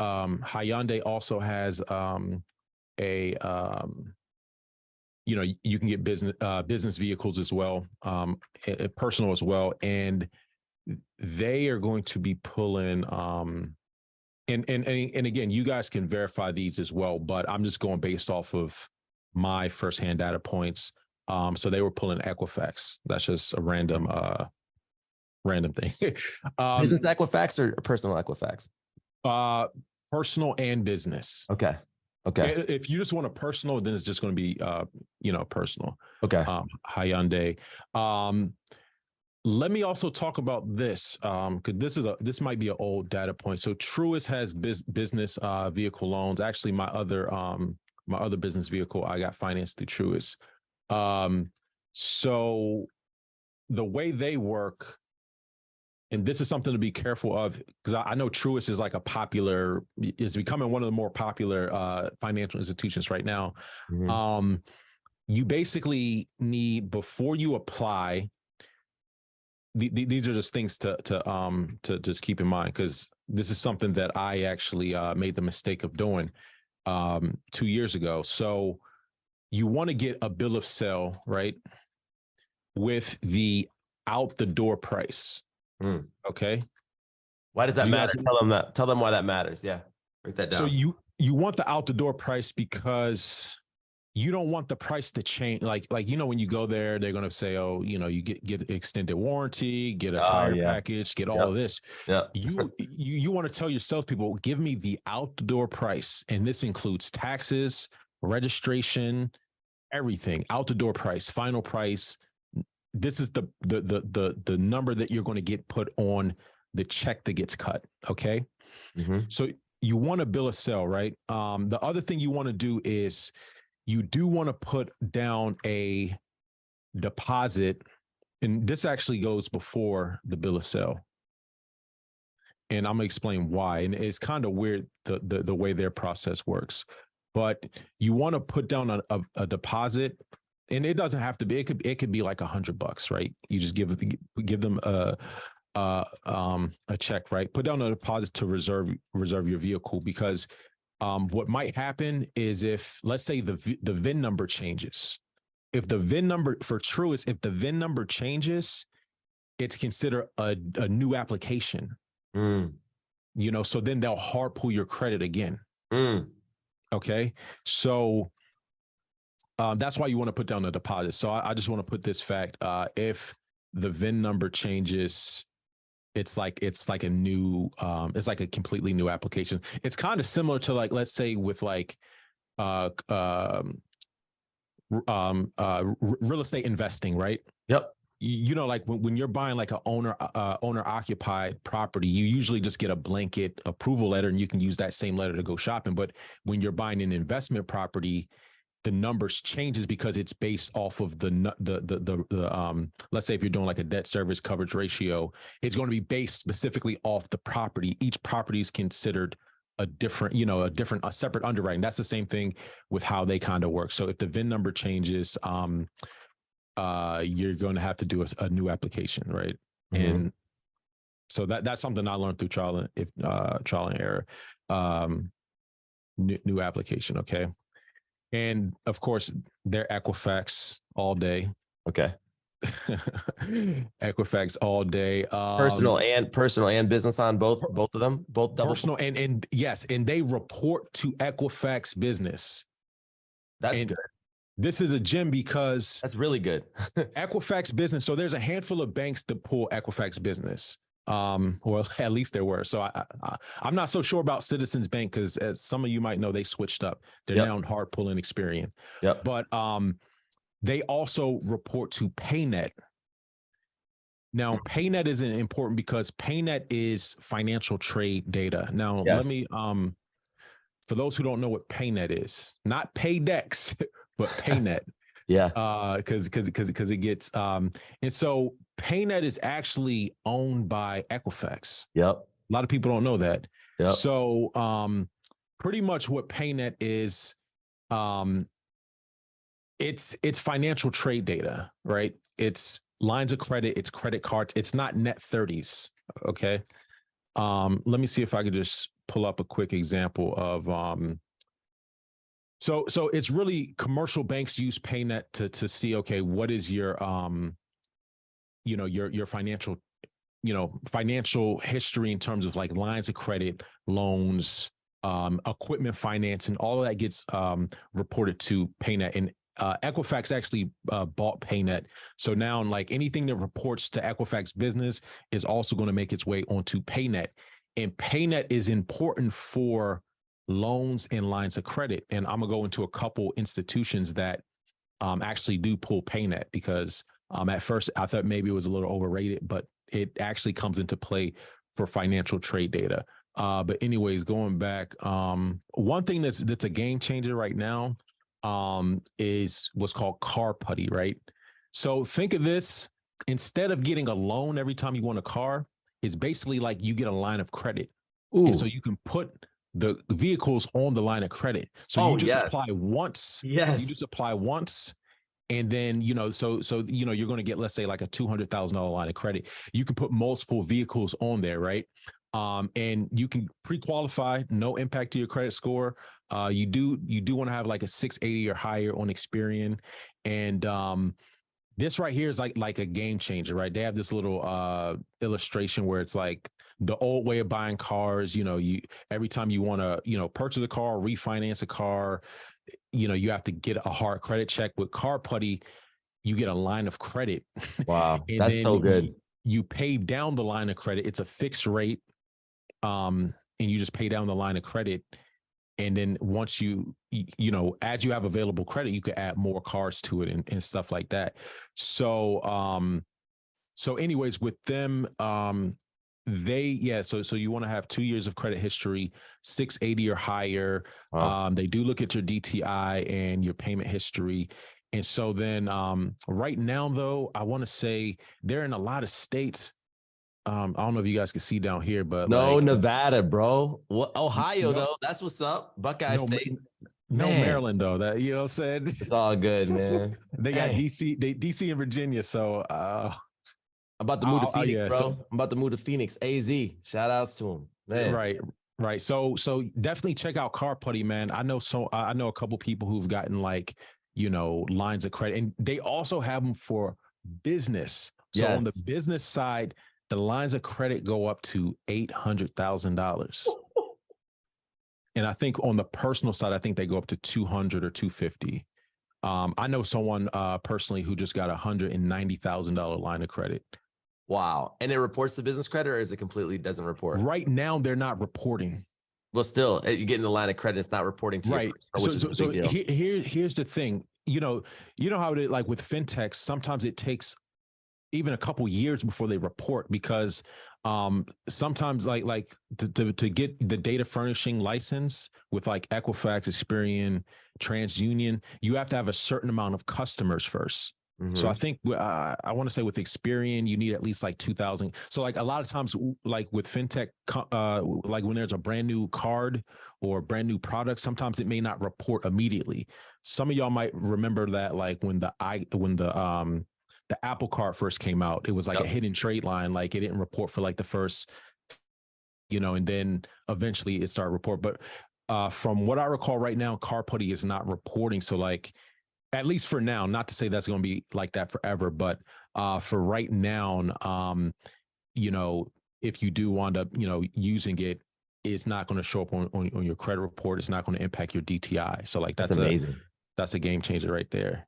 Hyundai also has a you can get business vehicles as well, personal as well, and they are going to be pulling and again, you guys can verify these as well, but I'm just going based off of my firsthand data points. So they were pulling Equifax. That's just a random thing. Business Equifax or personal Equifax? Personal and business. Okay. If you just want a personal, then it's just going to be personal. Okay. Hyundai. Let me also talk about this because this might be an old data point. So Truist has business vehicle loans. Actually, my other business vehicle I got financed through Truist. So the way they work, and this is something to be careful of, because I know Truist is becoming one of the more popular financial institutions right now. Mm-hmm. You basically need, before you apply, these are just things to just keep in mind, because this is something that I actually made the mistake of doing 2 years ago. So you want to get a bill of sale, right, with the out the door price. Okay. Why does that matter? Tell them why that matters. Yeah. Break that down. So you want the out the door price because you don't want the price to change. Like, when you go there, they're going to say, oh, you get extended warranty, get a tire package, get all of this. Yeah. You want to tell your salespeople, give me the out the door price. And this includes taxes, registration, everything. Out the door price, final price. This is the number that you're going to get put on the check that gets cut. Okay. Mm-hmm. So you want a bill of sale, right? The other thing you want to do is you do want to put down a deposit, and this actually goes before the bill of sale. And I'm going to explain why. And it's kind of weird the way their process works, but you want to put down a deposit. And it doesn't have to be. It could be like $100, right? You just give them a check, right? Put down a deposit to reserve your vehicle, because what might happen is, if, let's say, the VIN number changes. If the VIN number for Truist, if the VIN number changes, it's considered a new application. So then they'll hard pull your credit again. Okay, so. That's why you want to put down a deposit. So I just want to put this fact: if the VIN number changes, it's like a new, it's like a completely new application. It's kind of similar to, like, let's say with like real estate investing, right? Yep. Like when you're buying like a owner occupied property, you usually just get a blanket approval letter, and you can use that same letter to go shopping. But when you're buying an investment property, the numbers changes because it's based off of the let's say if you're doing like a debt service coverage ratio, it's going to be based specifically off the property. Each property is considered a separate underwriting. That's the same thing with how they kind of work. So if the VIN number changes, you're going to have to do a new application, right? Mm-hmm. And so that's something I learned through trial and error. New application, okay. And of course, they're Equifax all day. Okay. Equifax all day. Personal and business on both of them, both double. Personal and yes, and they report to Equifax business. That's good. This is a gem because that's really good. Equifax business. So there's a handful of banks that pull Equifax business. Well, at least there were. So I'm not so sure about Citizens Bank, because as some of you might know, they switched up. They're now hard pulling Experian. Yep. But they also report to PayNet. Now, PayNet isn't important because PayNet is financial trade data. Now, let me for those who don't know what PayNet is, not Paydex, but PayNet. Yeah. Because it gets and so PayNet is actually owned by Equifax. Yep. A lot of people don't know that. Yep. So pretty much what PayNet is, it's financial trade data, right? It's lines of credit, it's credit cards, it's not net 30s. Okay. Let me see if I could just pull up a quick example of so it's really commercial banks use PayNet to see, okay, what is your your financial financial history in terms of like lines of credit, loans, equipment financing, all of that gets reported to PayNet. And Equifax actually bought PayNet. So now like anything that reports to Equifax business is also going to make its way onto PayNet. And PayNet is important for loans and lines of credit. And I'm going to go into a couple institutions that actually do pull PayNet because at first I thought maybe it was a little overrated, but it actually comes into play for financial trade data. But anyways, going back, one thing that's a game changer right now is what's called car putty, right? So think of this, instead of getting a loan every time you want a car, it's basically like you get a line of credit. Ooh. And so you can put the vehicles on the line of credit. So you just apply once. Yes. You just apply once. And then, so you're going to get, let's say, like a $200,000 line of credit. You can put multiple vehicles on there, right? And you can pre-qualify, no impact to your credit score. You do want to have like a 680 or higher on Experian. And this right here is like a game changer, right? They have this little illustration where it's like the old way of buying cars. You every time you want to purchase a car, refinance a car, you have to get a hard credit check. With Car Putty, you get a line of credit. Wow, that's so good. You pay down the line of credit. It's a fixed rate, and you just pay down the line of credit. And then once as you have available credit, you could add more cars to it and stuff like that. So, anyways, with them, so you want to have 2 years of credit history, 680 or higher. Wow. They do look at your DTI and your payment history. And so then right now, though, I want to say they're in a lot of states. I don't know if you guys can see down here, but Nevada, bro. Ohio, though. That's what's up. Buckeye State. No, Maryland, though. That, you know what I'm saying? It's all good, man. They got DC and Virginia. So I'm about to move to Phoenix, bro. I'm about to move to Phoenix. AZ. Shout outs to him. Man. Right. So definitely check out Car Putty, man. I know a couple people who've gotten lines of credit, and they also have them for business. So on the business side, the lines of credit go up to $800,000. And I think on the personal side, I think they go up to 200 or 250. I know someone personally who just got $190,000 line of credit. Wow. And it reports the business credit, or is it completely doesn't report? Right now, they're not reporting. Well, still, you get in the line of credit, it's not reporting to you. So here's the thing. You know how it is, like with fintechs, sometimes it takes even a couple years before they report, because sometimes like to get the data furnishing license with like Equifax, Experian, TransUnion, you have to have a certain amount of customers first. Mm-hmm. So I think I want to say with Experian, you need at least like 2,000. So like a lot of times, like with fintech, like when there's a brand new card or brand new product, sometimes it may not report immediately. Some of y'all might remember that, like when the Apple Card first came out, it was like a hidden trade line. Like it didn't report for like the first, and then eventually it started report. But from what I recall right now, Car Putty is not reporting. So like, at least for now, not to say that's going to be like that forever, but for right now, if you do wind up, using it, it's not going to show up on your credit report. It's not going to impact your DTI. So like that's amazing. That's a game changer right there.